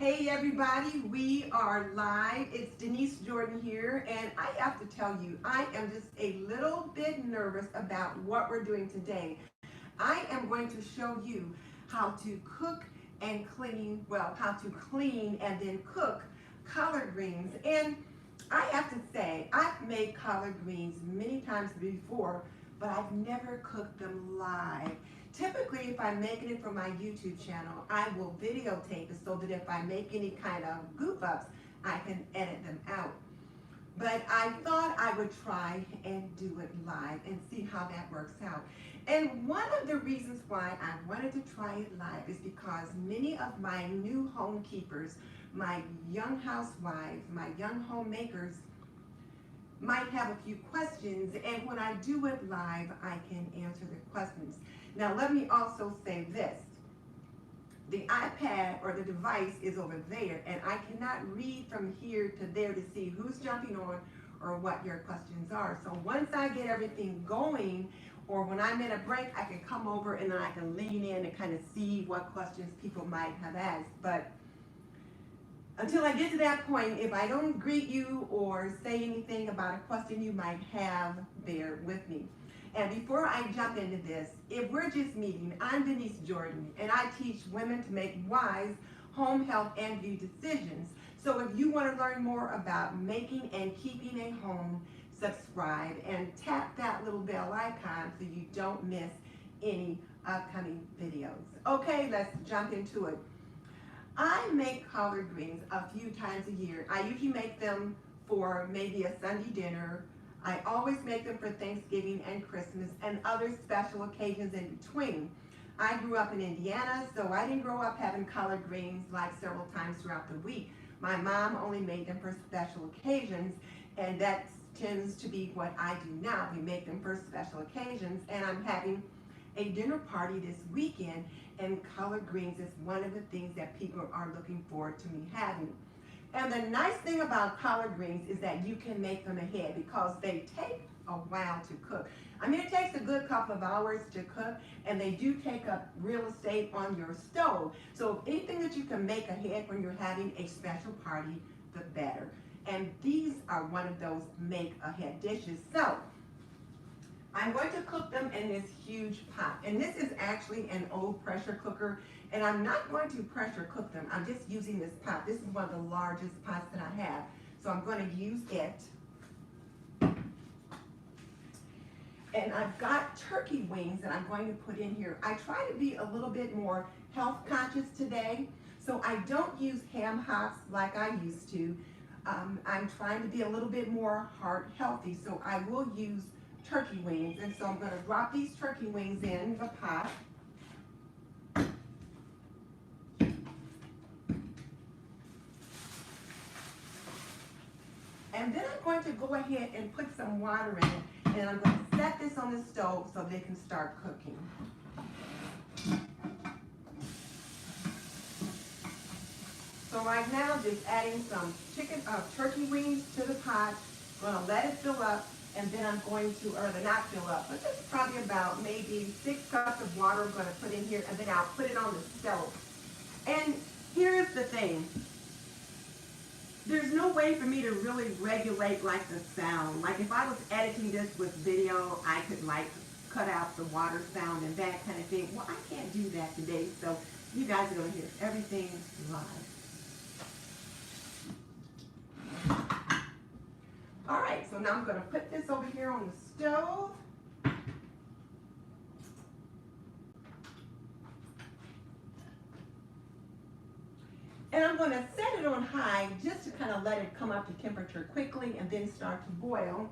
Hey everybody, we are live. It's Denise Jordan here, and I have to tell you, I am just a little bit nervous about what we're doing today. I am going to show you how to cook and clean, well, how to clean and then cook collard greens. And I have to say, I've made collard greens many times before, but I've never cooked them live. Typically, if I'm making it for my YouTube channel, I will videotape it so that if I make any kind of goof ups, I can edit them out. But I thought I would try and do it live and see how that works out. And one of the reasons why I wanted to try it live is because many of my new home keepers, my young housewives, my young homemakers, might have a few questions, and when I do it live, I can answer the questions. Now, let me also say this. The iPad or the device is over there, and I cannot read from here to there to see who's jumping on or what your questions are. So once I get everything going, or when I'm in a break, I can come over and then I can lean in and kind of see what questions people might have asked. But until I get to that point, if I don't greet you or say anything about a question you might have, bear with me. And before I jump into this, if we're just meeting, I'm Denise Jordan, and I teach women to make wise home health and beauty decisions. So if you want to learn more about making and keeping a home, subscribe and tap that little bell icon so you don't miss any upcoming videos. Okay, let's jump into it. I make collard greens a few times a year. I usually make them for maybe a Sunday dinner. I always make them for Thanksgiving and Christmas and other special occasions in between. I grew up in Indiana, so I didn't grow up having collard greens like several times throughout the week. My mom only made them for special occasions, and that tends to be what I do now. We make them for special occasions, and I'm having a dinner party this weekend, and collard greens is one of the things that people are looking forward to me having. And the nice thing about collard greens is that you can make them ahead because they take a while to cook. I mean, it takes a good couple of hours to cook, and they do take up real estate on your stove. So anything that you can make ahead when you're having a special party, the better. And these are one of those make ahead dishes. So I'm going to cook them in this huge pot. And this is actually an old pressure cooker. And I'm not going to pressure cook them. I'm just using this pot. This is one of the largest pots that I have. So I'm going to use it. And I've got turkey wings that I'm going to put in here. I try to be a little bit more health conscious today. So I don't use ham hocks like I used to. I'm trying to be a little bit more heart healthy. So I will use turkey wings, and so I'm going to drop these turkey wings in the pot. And then I'm going to go ahead and put some water in it, and I'm going to set this on the stove so they can start cooking. So right now, just adding some turkey wings to the pot. I'm going to let it fill up. And then I'm going to, or not fill up, but this is probably about maybe 6 cups of water I'm going to put in here, and then I'll put it on the stove. And here's the thing. There's no way for me to really regulate like the sound. Like if I was editing this with video, I could like cut out the water sound and that kind of thing. Well, I can't do that today, so you guys are going to hear everything live. All right, so now I'm going to put this over here on the stove. And I'm going to set it on high just to kind of let it come up to temperature quickly and then start to boil.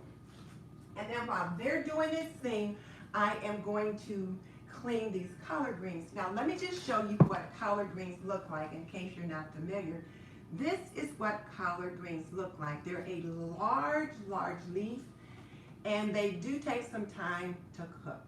And then while they're doing this thing, I am going to clean these collard greens. Now let me just show you what collard greens look like in case you're not familiar. This is what collard greens look like. They're a large leaf, and they do take some time to cook.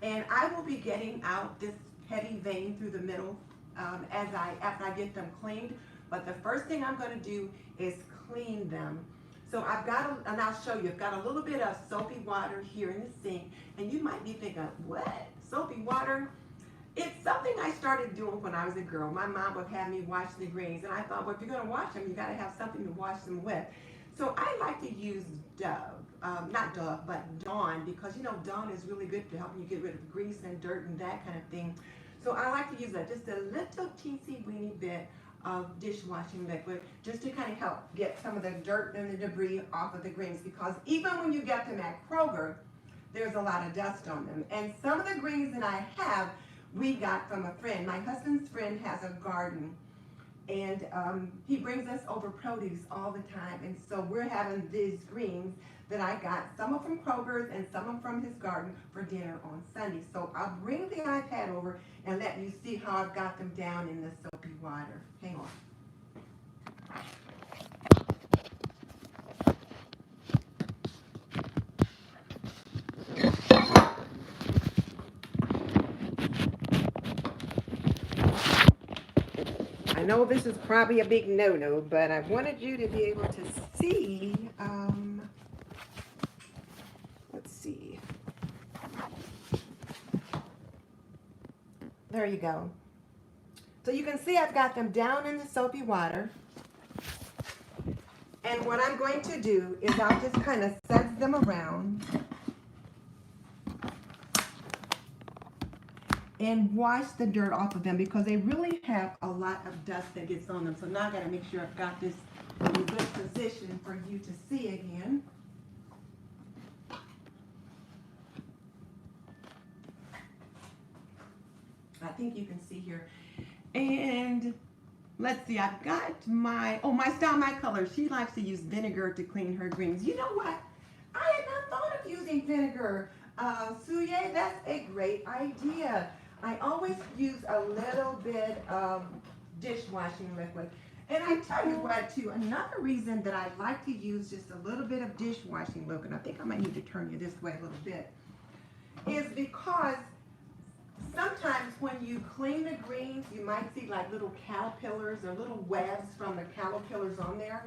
And I will be getting out this heavy vein through the middle after I get them cleaned. But the first thing I'm going to do is clean them. So I've got, and I'll show you, I've got a little bit of soapy water here in the sink, and you might be thinking, what? Soapy water? It's something I started doing when I was a girl. My mom would have me wash the greens, and I thought, well, if you're going to wash them, you got to have something to wash them with. So I like to use Dove, not Dove, but Dawn, because you know Dawn is really good for helping you get rid of grease and dirt and that kind of thing. So I like to use just a little teensy weeny bit of dishwashing liquid just to kind of help get some of the dirt and the debris off of the greens, because even when you get them at Kroger, there's a lot of dust on them. And some of the greens that I have, we got from a friend. My husband's friend has a garden, and he brings us over produce all the time. And so we're having these greens that I got, some are from Kroger's and some are from his garden, for dinner on Sunday. So I'll bring the iPad over and let you see how I've got them down in the soapy water. Hang on. I know this is probably a big no-no, but I wanted you to be able to see, let's see. There you go. So you can see I've got them down in the soapy water. And what I'm going to do is I'll just kind of set them around and wash the dirt off of them, because they really have a lot of dust that gets on them. So now I got to make sure I've got this in a good position for you to see again. I think you can see here. And let's see, I've got my Style My Color. She likes to use vinegar to clean her greens. You know what? I had not thought of using vinegar. Suye, that's a great idea. I always use a little bit of dishwashing liquid. And I tell you what, too, another reason that I like to use just a little bit of dishwashing liquid, I think I might need to turn you this way a little bit, is because sometimes when you clean the greens, you might see like little caterpillars or little webs from the caterpillars on there.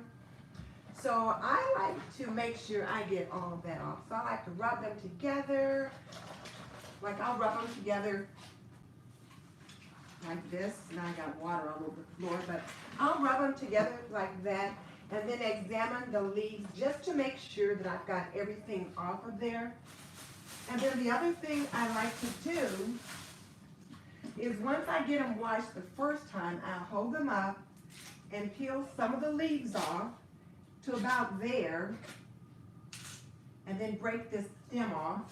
So I like to make sure I get all of that off. So I like to rub them together. Like I'll rub them together like this. Now I got water all over the floor, but I'll rub them together like that, and then examine the leaves just to make sure that I've got everything off of there. And then the other thing I like to do is once I get them washed the first time, I'll hold them up and peel some of the leaves off to about there, and then break this stem off.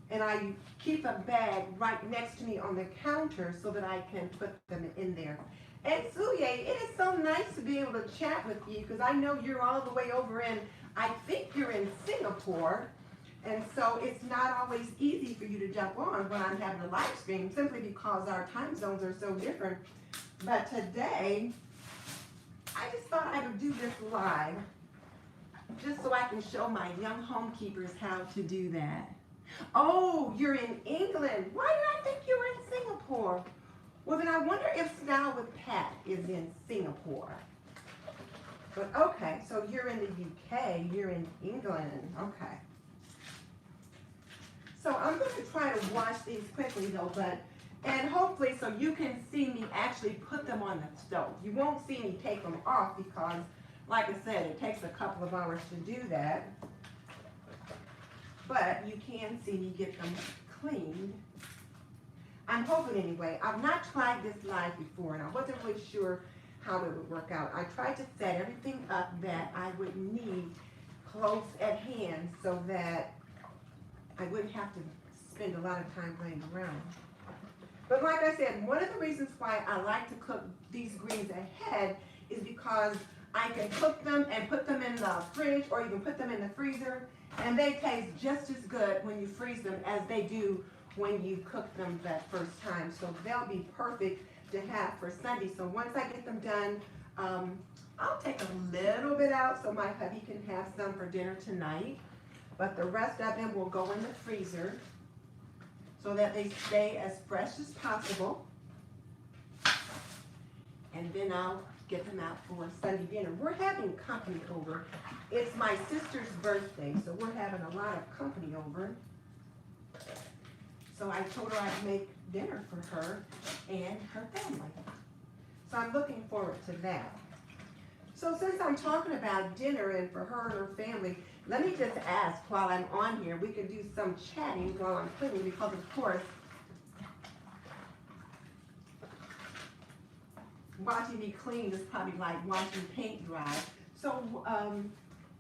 And I keep a bag right next to me on the counter so that I can put them in there. And Suye, it is so nice to be able to chat with you, because I know you're all the way over in, I think you're in Singapore. And so it's not always easy for you to jump on when I'm having a live stream, simply because our time zones are so different. But today, I just thought I would do this live, just so I can show my young homekeepers how to do that. Oh, you're in England. Why did I think you were in Singapore? Well, then I wonder if Style with Pat is in Singapore. But okay, so you're in the UK, you're in England, okay. So I'm going to try to wash these quickly though, and hopefully so you can see me actually put them on the stove. You won't see me take them off because, like I said, it takes a couple of hours to do that. But you can see me get them cleaned. I'm hoping anyway. I've not tried this live before, and I wasn't really sure how it would work out. I tried to set everything up that I would need close at hand so that I wouldn't have to spend a lot of time laying around. But like I said, one of the reasons why I like to cook these greens ahead is because I can cook them and put them in the fridge, or you can put them in the freezer, and they taste just as good when you freeze them as they do when you cook them that first time. So they'll be perfect to have for Sunday. So once I get them done, I'll take a little bit out so my hubby can have some for dinner tonight. But the rest of them will go in the freezer so that they stay as fresh as possible. And then I'll get them out for Sunday dinner. We're having company over. It's my sister's birthday, so we're having a lot of company over. So I told her I'd make dinner for her and her family. So I'm looking forward to that. So since I'm talking about dinner and for her and her family, let me just ask while I'm on here, we can do some chatting while I'm cleaning, because of course, watching me clean is probably like watching paint dry. So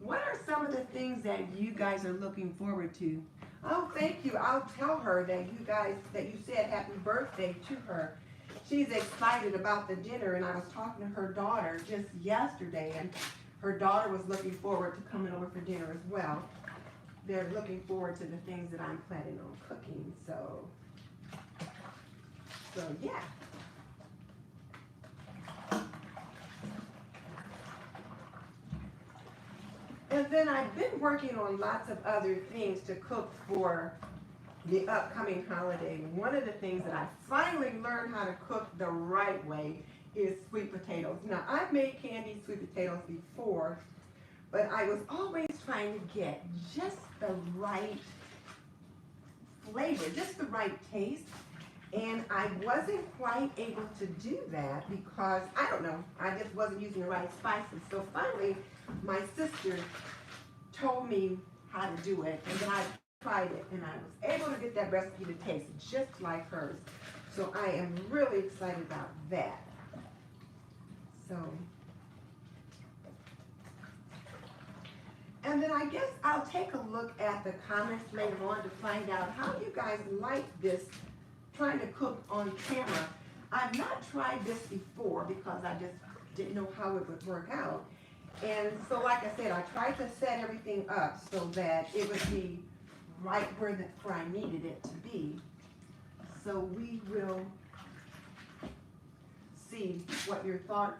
what are some of the things that you guys are looking forward to? Oh, thank you. I'll tell her that you said happy birthday to her. She's excited about the dinner, and I was talking to her daughter just yesterday, and her daughter was looking forward to coming over for dinner as well. They're looking forward to the things that I'm planning on cooking. So yeah. And then I've been working on lots of other things to cook for the upcoming holiday. One of the things that I finally learned how to cook the right way is sweet potatoes. Now, I've made candied sweet potatoes before, but I was always trying to get just the right flavor, just the right taste. And I wasn't quite able to do that because, I don't know, I just wasn't using the right spices. So finally, my sister told me how to do it, and then I tried it, and I was able to get that recipe to taste just like hers. So I am really excited about that. So, and then I guess I'll take a look at the comments later on to find out how you guys like this, trying to cook on camera. I've not tried this before because I just didn't know how it would work out. And so like I said, I tried to set everything up so that it would be right where I needed it to be. So we will see what your thoughts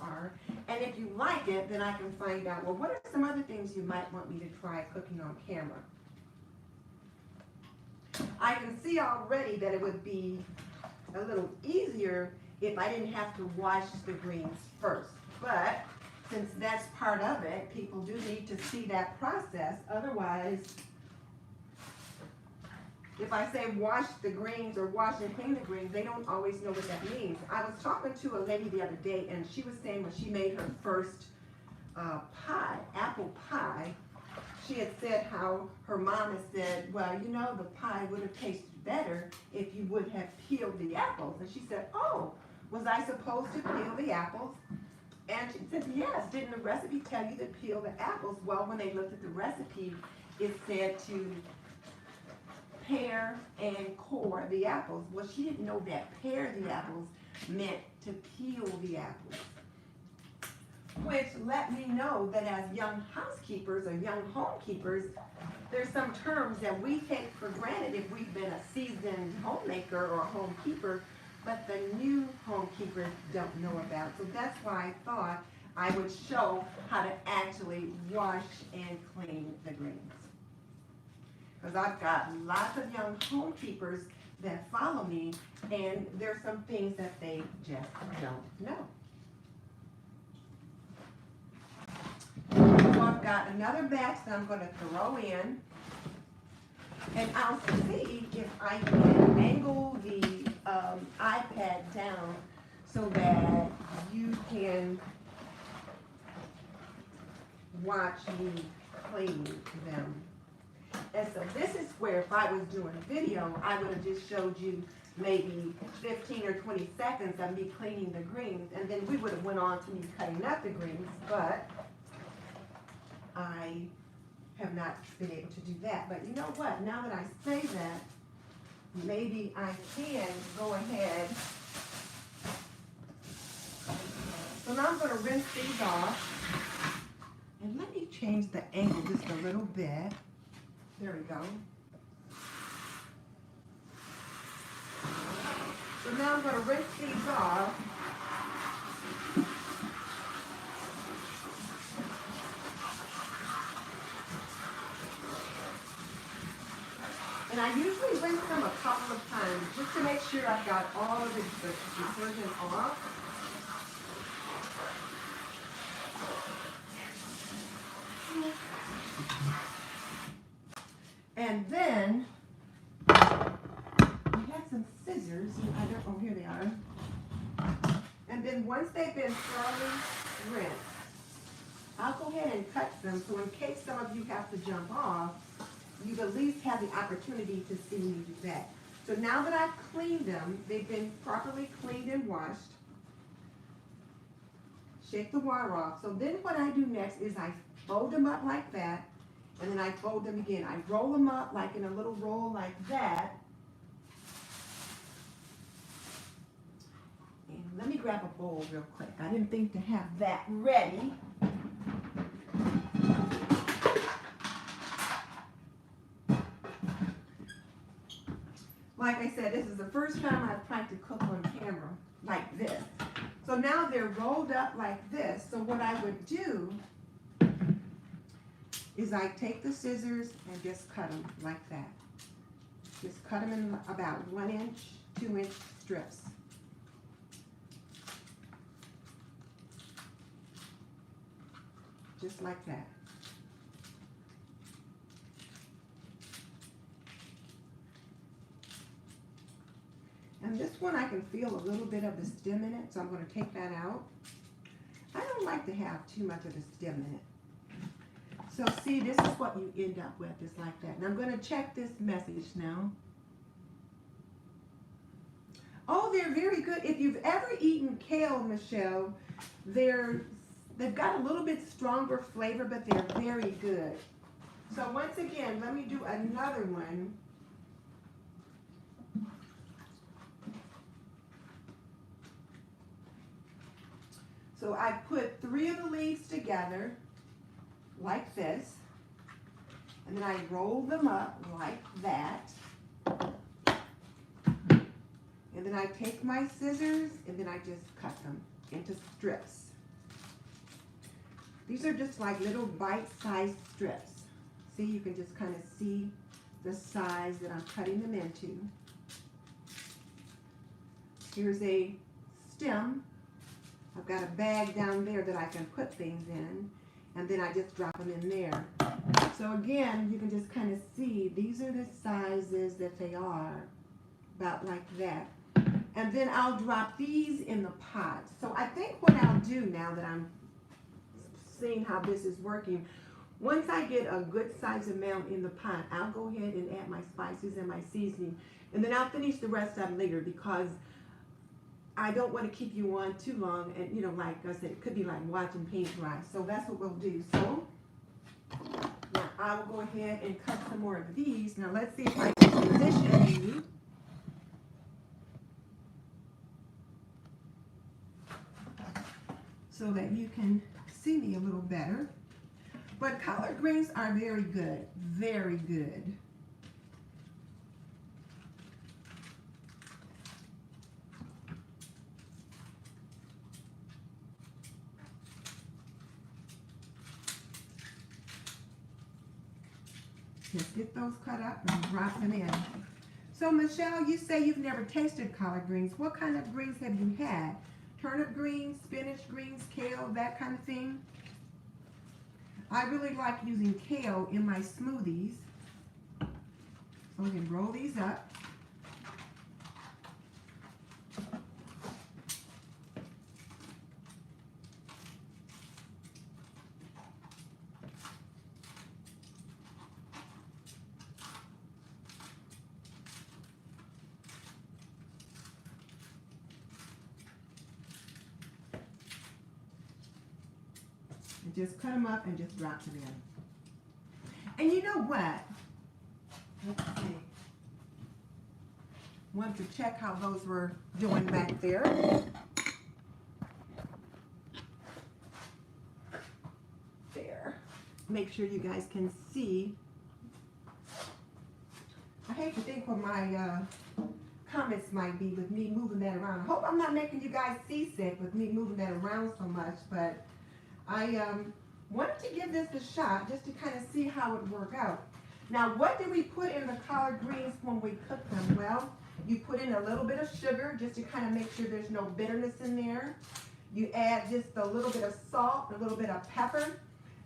are. And if you like it, then I can find out, well, what are some other things you might want me to try cooking on camera? I can see already that it would be a little easier if I didn't have to wash the greens first. But since that's part of it, people do need to see that process. Otherwise, if I say wash the greens or wash and clean the greens, they don't always know what that means. I was talking to a lady the other day, and she was saying when she made her first pie, apple pie, she had said how her mom had said, well, you know, the pie would have tasted better if you would have peeled the apples. And she said, oh, was I supposed to peel the apples? And she said, yes, didn't the recipe tell you to peel the apples? Well, when they looked at the recipe, it said to pare and core the apples. Well, she didn't know that pare the apples meant to peel the apples. Which let me know that as young housekeepers or young homekeepers, there's some terms that we take for granted if we've been a seasoned homemaker or homekeeper, but the new homekeepers don't know about. So that's why I thought I would show how to actually wash and clean the greens. Because I've got lots of young homekeepers that follow me, and there's some things that they just don't know. So I've got another batch that I'm going to throw in, and I'll see if I can angle the iPad down so that you can watch me clean them. And so this is where if I was doing a video, I would have just showed you maybe 15 or 20 seconds of me cleaning the greens, and then we would have went on to me cutting up the greens, but I have not been able to do that. But you know what? Now that I say that, maybe I can go ahead. So now I'm going to rinse these off. And let me change the angle just a little bit. There we go. So now I'm going to rinse these off. And I usually rinse them a couple of times just to make sure I've got all of the detergent off. And then I had some scissors. then once they've been thoroughly rinsed, I'll go ahead and cut them, so in case some of you have to jump off, you at least have the opportunity to see me do that. So now that I've cleaned them, they've been properly cleaned and washed. Shake the water off. So then what I do next is I fold them up like that, and then I fold them again. I roll them up like in a little roll like that. And let me grab a bowl real quick. I didn't think to have that ready. Like I said, this is the first time I've tried to cook on camera like this. So now they're rolled up like this. So what I would do is I take the scissors and just cut them like that. Just cut them in about 1 inch, 2 inch strips. Just like that. And this one I can feel a little bit of the stem in it, so I'm going to take that out. I don't like to have too much of the stem in it. So see, this is what you end up with, just like that. And I'm going to check this message now. Oh, they're very good. If you've ever eaten kale, Michelle, they've got a little bit stronger flavor, but they're very good. So once again, let me do another one. So I put 3 of the leaves together like this, and then I roll them up like that. And then I take my scissors and then I just cut them into strips. These are just like little bite-sized strips. See, you can just kind of see the size that I'm cutting them into. Here's a stem. I've got a bag down there that I can put things in, and then I just drop them in there. So again, you can just kind of see these are the sizes that they are, about like that. And then I'll drop these in the pot. So I think what I'll do now that I'm seeing how this is working, once I get a good size amount in the pot, I'll go ahead and add my spices and my seasoning, and then I'll finish the rest of it later, because I don't want to keep you on too long, and you know, like I said, it could be like watching paint dry. So that's what we'll do. So now I will go ahead and cut some more of these. Now let's see if I can position you. So that you can see me a little better. But collard greens are very good, very good. Just get those cut up and drop them in. So Michelle, you say you've never tasted collard greens. What kind of greens have you had? Turnip greens, spinach greens, kale, that kind of thing? I really like using kale in my smoothies. So we can roll these up. And just cut them up and just drop them in. And you know what? Let's see. Want to check how those were doing back there. There. Make sure you guys can see. I hate to think what my comments might be with me moving that around. I hope I'm not making you guys seasick with me moving that around so much, but I wanted to give this a shot just to kind of see how it worked out. Now, what did we put in the collard greens when we cooked them? Well, you put in a little bit of sugar just to kind of make sure there's no bitterness in there. You add just a little bit of salt, a little bit of pepper.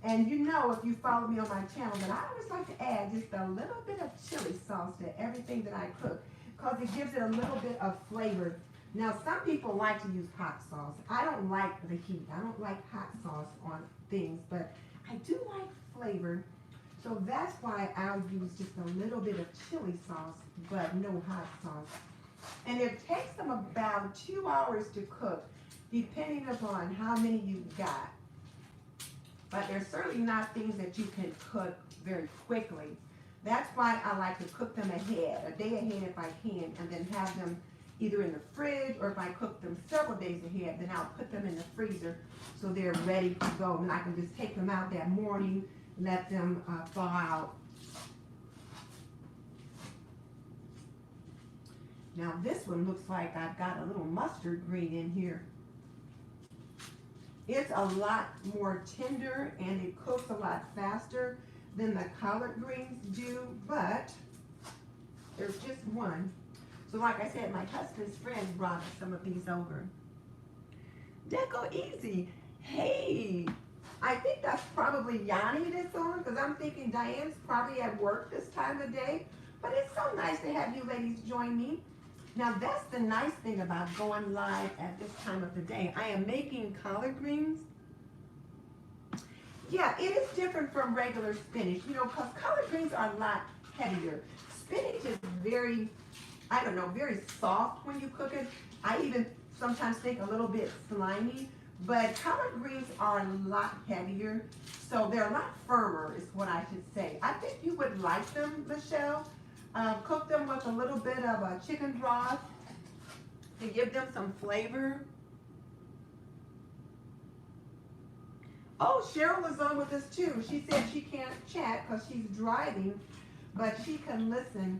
And you know, if you follow me on my channel, that I always like to add just a little bit of chili sauce to everything that I cook, because it gives it a little bit of flavor. Now, some people like to use hot sauce. I don't like the heat. I don't like hot sauce on things, but I do like flavor. So that's why I'll use just a little bit of chili sauce, but no hot sauce. And it takes them about 2 hours to cook, depending upon how many you've got. But they're certainly not things that you can cook very quickly. That's why I like to cook them ahead, a day ahead if I can, and then have them either in the fridge, or if I cook them several days ahead, then I'll put them in the freezer so they're ready to go. And I can just take them out that morning, let them thaw out. Now this one looks like I've got a little mustard green in here. It's a lot more tender and it cooks a lot faster than the collard greens do, but there's just one. So like I said, my husband's friend brought some of these over. Deco Easy. Hey, I think that's probably Yanni that's on, because I'm thinking Diane's probably at work this time of day. But it's so nice to have you ladies join me. Now that's the nice thing about going live at this time of the day. I am making collard greens. Yeah, it is different from regular spinach, you know, because collard greens are a lot heavier. Spinach is very, I don't know, very soft when you cook it. I even sometimes think a little bit slimy, but collard greens are a lot heavier, so they're a lot firmer is what I should say. I think you would like them, Michelle. Cook them with a little bit of a chicken broth to give them some flavor. Oh, Cheryl is on with us too. She said she can't chat because she's driving, but she can listen.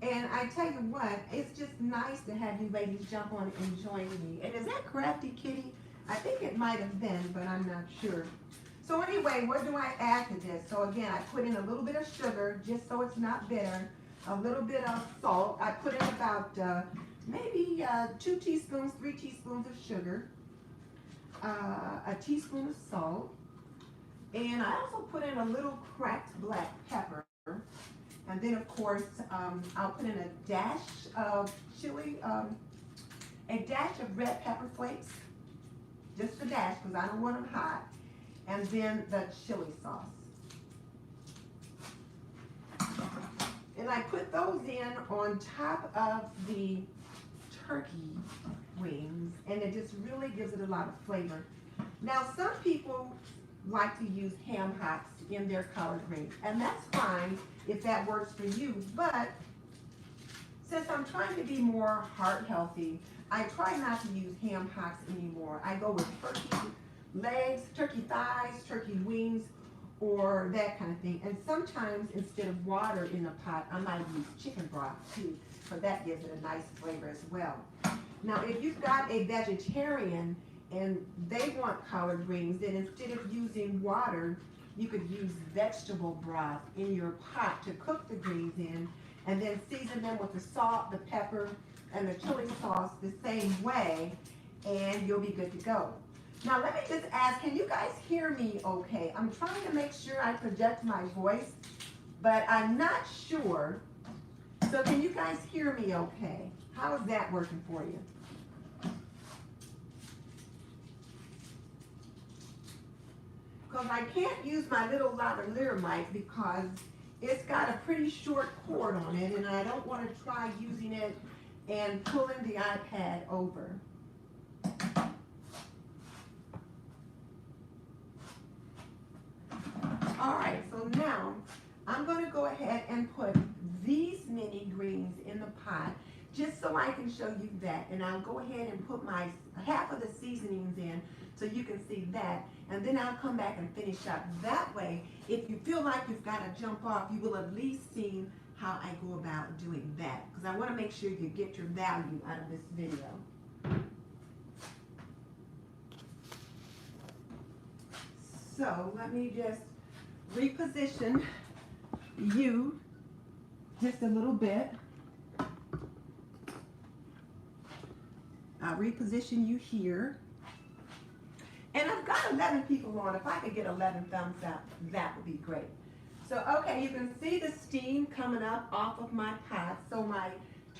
And I tell you what, it's just nice to have you ladies jump on and join me. And is that Crafty Kitty? I think it might have been, but I'm not sure. So anyway, what do I add to this? So again, I put in a little bit of sugar just so it's not bitter. A little bit of salt. I put in about maybe 2 teaspoons, 3 teaspoons of sugar, a teaspoon of salt, and I also put in a little cracked black pepper. And then of course, I'll put in a dash of chili, a dash of red pepper flakes, just a dash because I don't want them hot, and then the chili sauce. And I put those in on top of the turkey wings, and it just really gives it a lot of flavor. Now, some people like to use ham hocks in their collard greens, and that's fine if that works for you. But since I'm trying to be more heart healthy, I try not to use ham hocks anymore. I go with turkey legs, turkey thighs, turkey wings, or that kind of thing. And sometimes instead of water in the pot, I might use chicken broth too, so that gives it a nice flavor as well. Now, if you've got a vegetarian and they want collard greens, then instead of using water, you could use vegetable broth in your pot to cook the greens in, and then season them with the salt, the pepper, and the chili sauce the same way, and you'll be good to go. Now let me just ask, can you guys hear me okay? I'm trying to make sure I project my voice, but I'm not sure. So can you guys hear me okay? How is that working for you? Because I can't use my little lavalier mic because it's got a pretty short cord on it, and I don't want to try using it and pulling the iPad over. All right, so now I'm going to go ahead and put these mini greens in the pot just so I can show you that. And I'll go ahead and put my half of the seasonings in so you can see that. And then I'll come back and finish up. That way, if you feel like you've got to jump off, you will at least see how I go about doing that. Because I want to make sure you get your value out of this video. So let me just reposition you just a little bit. I'll reposition you here. And I've got 11 people on. If I could get 11 thumbs up, that would be great. So, okay, you can see the steam coming up off of my pot. So my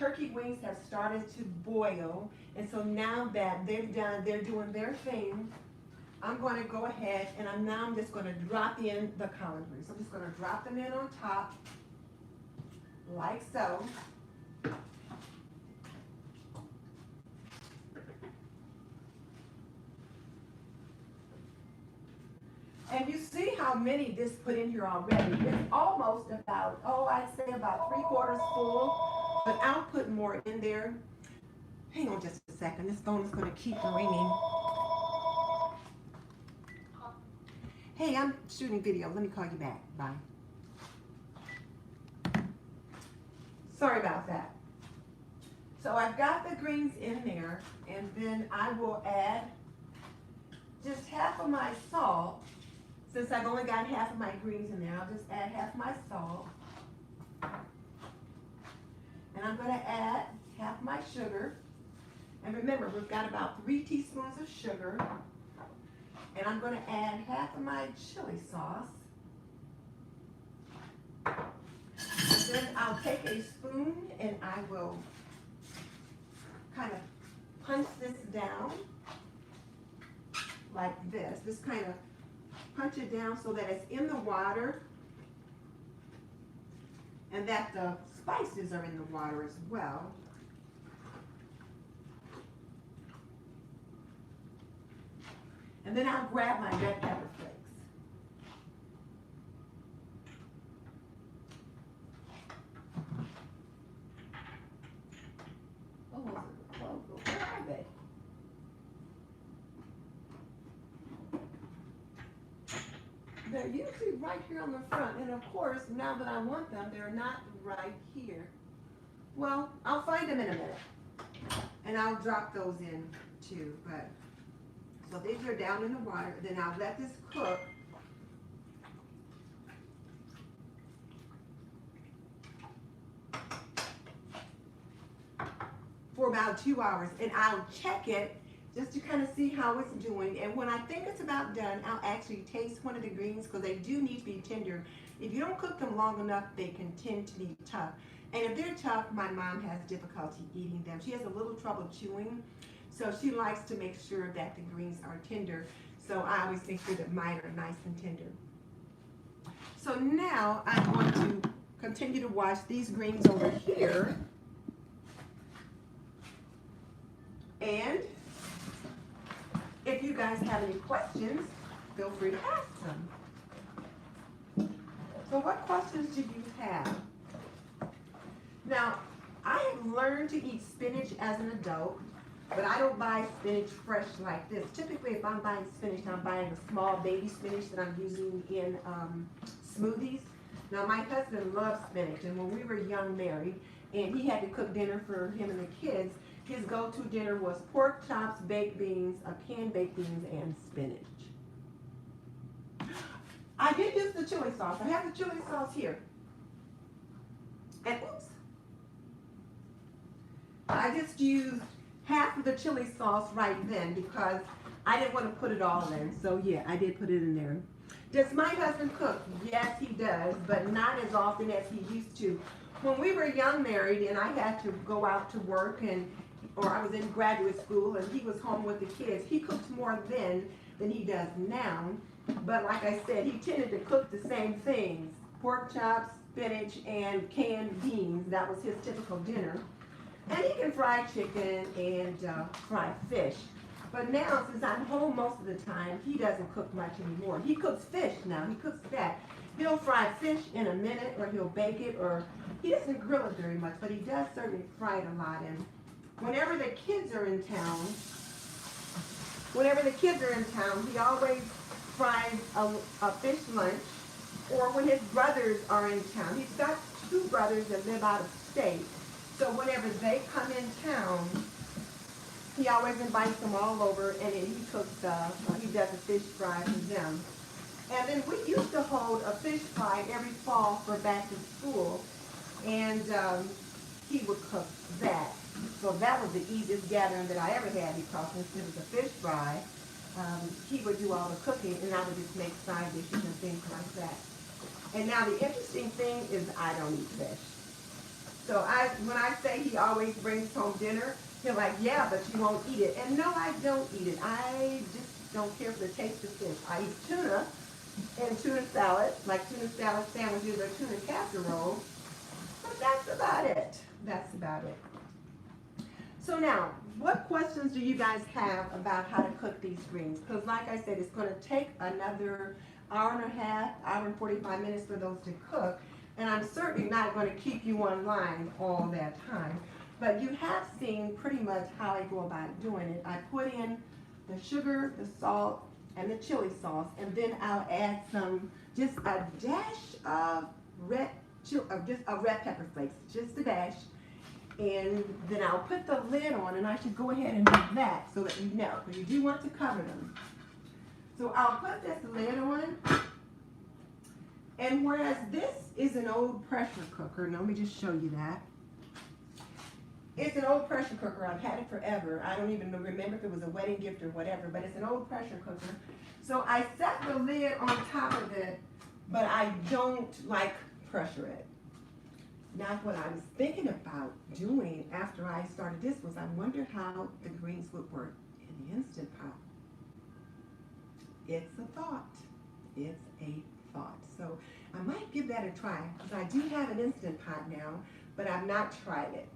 turkey wings have started to boil. And so now that they're doing their thing, I'm going to go ahead and I'm just going to drop in the collard greens. I'm just going to drop them in on top, like so. And you see how many this put in here already. It's almost about, I'd say about 3/4 full, but I'll put more in there. Hang on just a second. This phone is going to keep ringing. Hey, I'm shooting video. Let me call you back. Bye. Sorry about that. So I've got the greens in there, and then I will add just half of my salt. Since I've only got half of my greens in there, I'll just add half my salt. And I'm going to add half my sugar. And remember, we've got about 3 teaspoons of sugar. And I'm going to add half of my chili sauce. And then I'll take a spoon and I will kind of punch this down like this. Just kind of punch it down so that it's in the water and that the spices are in the water as well. And then I'll grab my red pepper flakes. Where are they? They're usually right here on the front, and of course, now that I want them, they're not right here. Well, I'll find them in a minute, and I'll drop those in too. But so these are down in the water. Then I'll let this cook. For about 2 hours, and I'll check it just to kind of see how it's doing. And when I think it's about done, I'll actually taste one of the greens because they do need to be tender. If you don't cook them long enough, they can tend to be tough. And if they're tough, my mom has difficulty eating them. She has a little trouble chewing, so she likes to make sure that the greens are tender. So I always make sure that mine are nice and tender. So now I'm going to continue to wash these greens over here. And if you guys have any questions, feel free to ask them. So what questions do you have? Now, I have learned to eat spinach as an adult, but I don't buy spinach fresh like this. Typically, if I'm buying spinach, I'm buying a small baby spinach that I'm using in smoothies. Now, my husband loves spinach, and when we were young married, and he had to cook dinner for him and the kids, his go-to dinner was pork chops, baked beans, canned baked beans, and spinach. I did use the chili sauce. I have the chili sauce here. And oops. I just used half of the chili sauce right then because I didn't want to put it all in. So yeah, I did put it in there. Does my husband cook? Yes, he does, but not as often as he used to. When we were young married and I had to go out to work or I was in graduate school and he was home with the kids, he cooked more then than he does now. But like I said, he tended to cook the same things: pork chops, spinach, and canned beans. That was his typical dinner. And he can fry chicken and fry fish. But now, since I'm home most of the time, he doesn't cook much anymore. He cooks fish now. He cooks that. He'll fry fish in a minute, or he'll bake it, or he doesn't grill it very much, but he does certainly fry it a lot. And whenever the kids are in town, he always fries a fish lunch, or when his brothers are in town. He's got 2 brothers that live out of state. So whenever they come in town, he always invites them all over, and then he does a fish fry for them. And then we used to hold a fish fry every fall for back to school, and he would cook that. So that was the easiest gathering that I ever had because since it was a fish fry, he would do all the cooking, and I would just make side dishes and things like that. And now the interesting thing is I don't eat fish. So when I say he always brings home dinner, he's like, yeah, but you won't eat it. And no, I don't eat it. I just don't care for the taste of fish. I eat tuna and tuna salad, like tuna salad sandwiches or tuna casserole. But that's about it. That's about it. So now, what questions do you guys have about how to cook these greens? Because like I said, it's going to take another hour and a half, hour and 45 minutes for those to cook. And I'm certainly not going to keep you online all that time. But you have seen pretty much how I go about doing it. I put in the sugar, the salt, and the chili sauce. And then I'll add just a dash of red pepper flakes, just a dash. And then I'll put the lid on, and I should go ahead and do that so that you know, because you do want to cover them. So I'll put this lid on, and whereas this is an old pressure cooker, and let me just show you that. It's an old pressure cooker. I've had it forever. I don't even remember if it was a wedding gift or whatever, but it's an old pressure cooker. So I set the lid on top of it, but I don't like pressure it. Now, what I was thinking about doing after I started this was I wonder how the greens would work in the Instant Pot. It's a thought. It's a thought. So I might give that a try because I do have an Instant Pot now, but I've not tried it.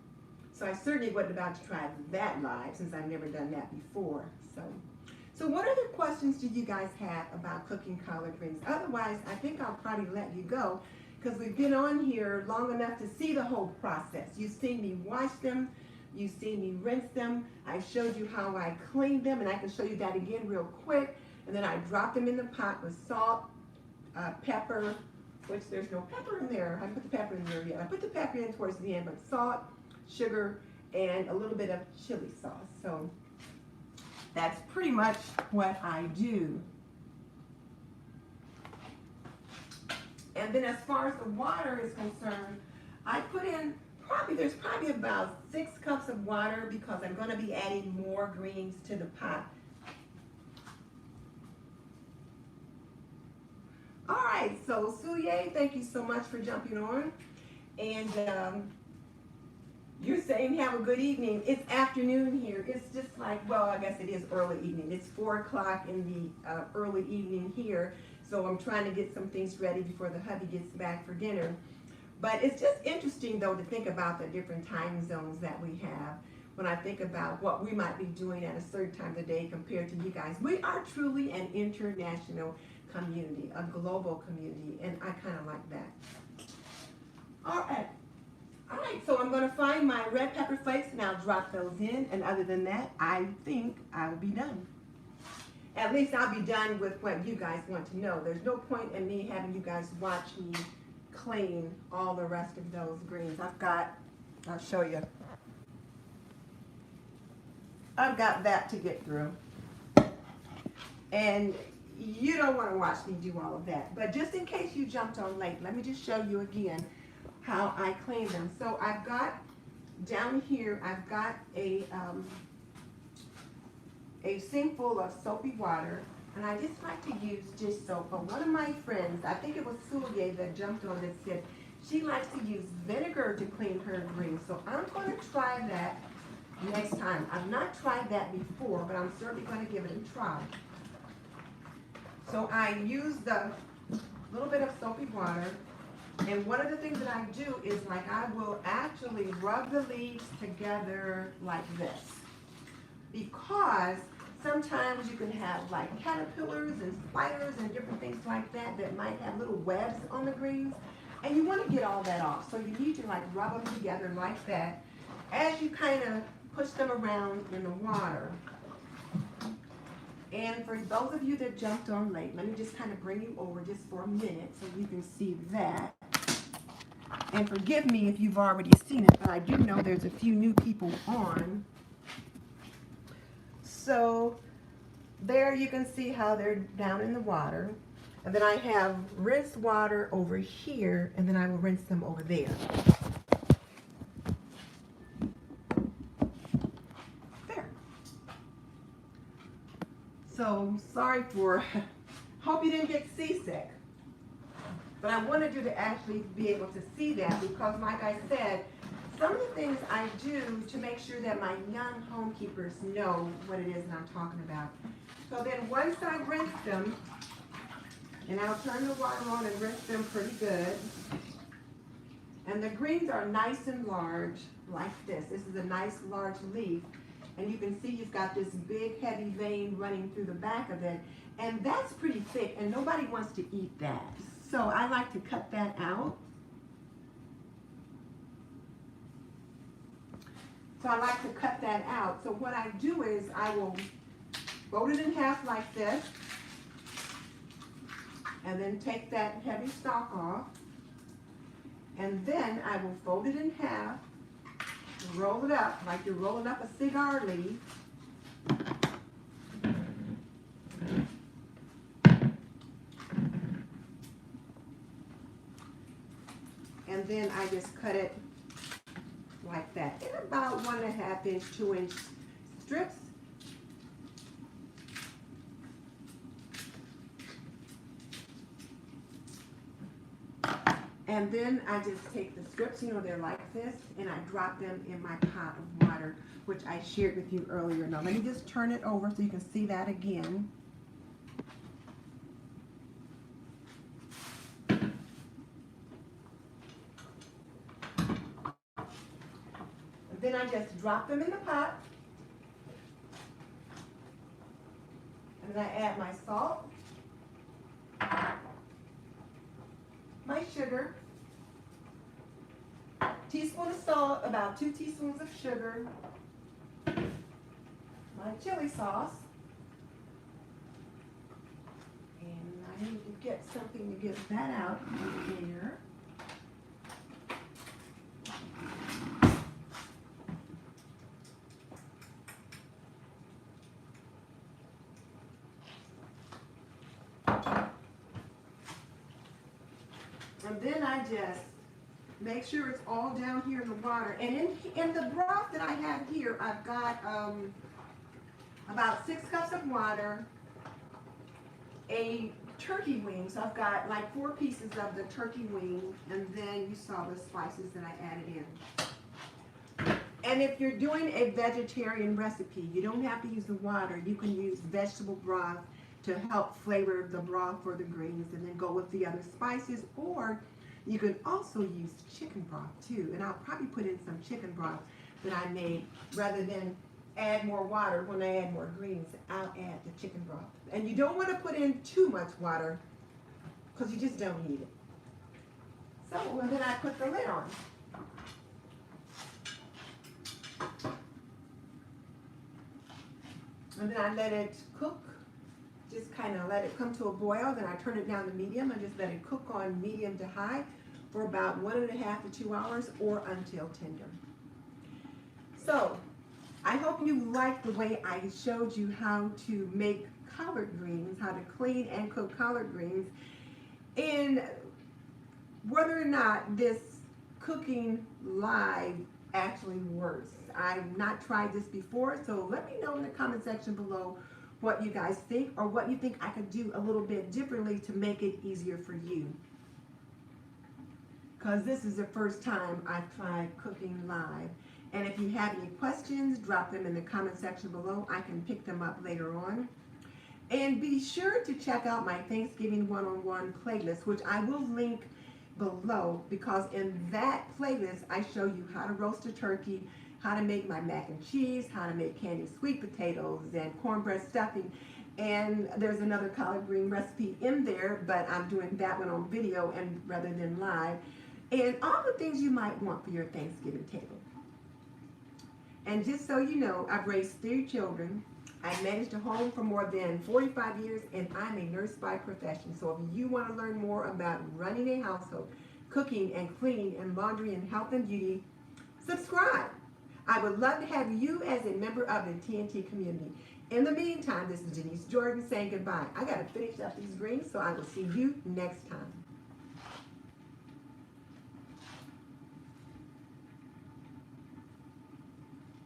So I certainly wasn't about to try that live since I've never done that before. So what other questions do you guys have about cooking collard greens? Otherwise, I think I'll probably let you go, because we've been on here long enough to see the whole process. You've seen me wash them, you've seen me rinse them, I showed you how I clean them, and I can show you that again real quick. And then I drop them in the pot with salt, pepper, which there's no pepper in there. I haven't put the pepper in there yet. I put the pepper in towards the end, but salt, sugar, and a little bit of chili sauce. So that's pretty much what I do. And then as far as the water is concerned, I put in there's probably about 6 cups of water because I'm going to be adding more greens to the pot. All right, so Suye, thank you so much for jumping on. And you're saying have a good evening. It's afternoon here. It's just like, well, I guess it is early evening. It's 4 o'clock in the early evening here. So I'm trying to get some things ready before the hubby gets back for dinner. But it's just interesting, though, to think about the different time zones that we have when I think about what we might be doing at a certain time of the day compared to you guys. We are truly an international community, a global community, and I kind of like that. All right, so I'm going to find my red pepper flakes and I'll drop those in. And other than that, I think I'll be done. At least I'll be done with what you guys want to know. There's no point in me having you guys watch me clean all the rest of those greens. I'll show you. I've got that to get through. And you don't want to watch me do all of that. But just in case you jumped on late, let me just show you again how I clean them. So I've got down here, I've got a sink full of soapy water, and I just like to use dish soap. But one of my friends, I think it was Suye that jumped on and said she likes to use vinegar to clean her greens. So I'm going to try that next time. I've not tried that before, but I'm certainly going to give it a try. So I use the little bit of soapy water, and one of the things that I do is like I will actually rub the leaves together like this, because sometimes you can have like caterpillars and spiders and different things like that that might have little webs on the greens, and you want to get all that off. So you need to like rub them together like that as you kind of push them around in the water. And for those of you that jumped on late, let me just kind of bring you over just for a minute so you can see that. And forgive me if you've already seen it, but I do know there's a few new people on. So there you can see how they're down in the water. And then I have rinsed water over here, and then I will rinse them over there. There. So sorry for, hope you didn't get seasick. But I wanted you to actually be able to see that because like I said, Some of the things I do to make sure that my young homekeepers know what it is that I'm talking about. So then once I rinse them, and I'll turn the water on and rinse them pretty good. And the greens are nice and large, like this. This is a nice large leaf. And you can see you've got this big heavy vein running through the back of it. And that's pretty thick, and nobody wants to eat that. So I like to cut that out. So I like to cut that out. So what I do is I will fold it in half like this, and then take that heavy stalk off. And then I will fold it in half, roll it up like you're rolling up a cigar leaf. And then I just cut it like that in about 1.5 inch, 2 inch strips. And then I just take the strips, you know, they're like this, and I drop them in my pot of water, which I shared with you earlier. Now let me just turn it over so you can see that again. Then I just drop them in the pot. And then I add my salt, my sugar, teaspoon of salt, about 2 teaspoons of sugar, my chili sauce, and I need to get something to get that out of here. And then I just make sure it's all down here in the water. And in the broth that I have here, I've got about 6 cups of water, a turkey wing. So I've got like 4 pieces of the turkey wing, and then you saw the spices that I added in. And if you're doing a vegetarian recipe, you don't have to use the water. You can use vegetable broth to help flavor the broth for the greens, and then go with the other spices. Or you can also use chicken broth too, and I'll probably put in some chicken broth that I made. Rather than add more water when I add more greens, I'll add the chicken broth. And you don't want to put in too much water because you just don't need it. So and then I put the lid on. And then I let it cook. Just kind of let it come to a boil, then I turn it down to medium and just let it cook on medium to high for about 1.5 to 2 hours, or until tender. So I hope you liked the way I showed you how to make collard greens, how to clean and cook collard greens, and whether or not this cooking live actually works. I've not tried this before, so let me know in the comment section below what you guys think, or what you think I could do a little bit differently to make it easier for you. Because this is the first time I've tried cooking live. And if you have any questions, drop them in the comment section below. I can pick them up later on. And be sure to check out my Thanksgiving one-on-one playlist, which I will link below, because in that playlist I show you how to roast a turkey, how to make my mac and cheese, how to make candied sweet potatoes and cornbread stuffing. And there's another collard green recipe in there, but I'm doing that one on video and rather than live. And all the things you might want for your Thanksgiving table. And just so you know, I've raised 3 children. I managed a home for more than 45 years, and I'm a nurse by profession. So if you want to learn more about running a household, cooking and cleaning and laundry and health and beauty, subscribe. I would love to have you as a member of the TNT community. In the meantime, this is Denise Jordan saying goodbye. I got to finish up these greens, so I will see you next time.